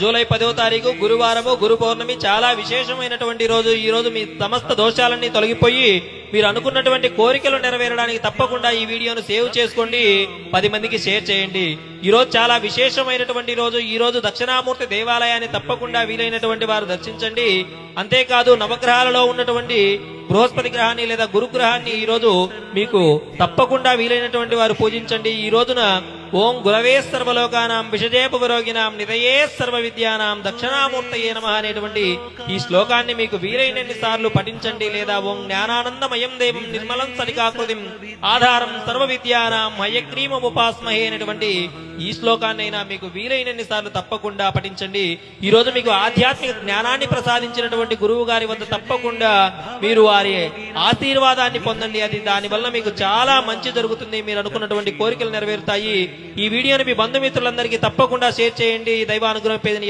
July 10వ తారీఖు గురువారము గురు పౌర్ణమి చాలా విశేషమైనటువంటి రోజు. ఈ రోజు మీ సమస్త దోషాలన్నీ తొలగిపోయి మీరు అనుకున్నటువంటి కోరికలు నెరవేరడానికి తప్పకుండా ఈ వీడియోను సేవ్ చేసుకోండి, 10 మందికి షేర్ చేయండి. ఈ రోజు చాలా విశేషమైనటువంటి రోజు. ఈ రోజు దక్షిణామూర్తి దేవాలయాన్ని తప్పకుండా వీలైనటువంటి వారు దర్శించండి. అంతేకాదు నవగ్రహాలలో ఉన్నటువంటి బృహస్పతి గ్రహాన్ని లేదా గురుగ్రహాన్ని ఈ రోజు మీకు తప్పకుండా వీలైనటువంటి వారు పూజించండి. ఈ రోజున ఓం గురవే సర్వలోకానాం విషజేపరోగినాం నిదయే సర్వ విద్యానాం దక్షిణామూర్తయే నమః అనేటువంటి ఈ శ్లోకాన్ని మీకు వీలైనన్ని సార్లు పఠించండి. లేదా ఓం జ్ఞానానందమయం దేవం నిర్మలం సలికాకృతిం ఆధారం సర్వ విద్యానాం హయగ్రీవం ఉపాస్మహే అనేటువంటి ఈ శ్లోకాన్నైనా మీకు వీలైనన్ని సార్లు తప్పకుండా పఠించండి. ఈ రోజు మీకు ఆధ్యాత్మిక జ్ఞానాన్ని ప్రసాదించినటువంటి గురువు గారి వద్ద తప్పకుండా మీరు వారి ఆశీర్వాదాన్ని పొందండి. అది దానివల్ల మీకు చాలా మంచి జరుగుతుంది, మీరు అనుకున్నటువంటి కోరికలు నెరవేరుతాయి. ఈ వీడియోని మీ బంధుమిత్రులందరికీ తప్పకుండా షేర్ చేయండి. దైవానుగ్రహం పేదని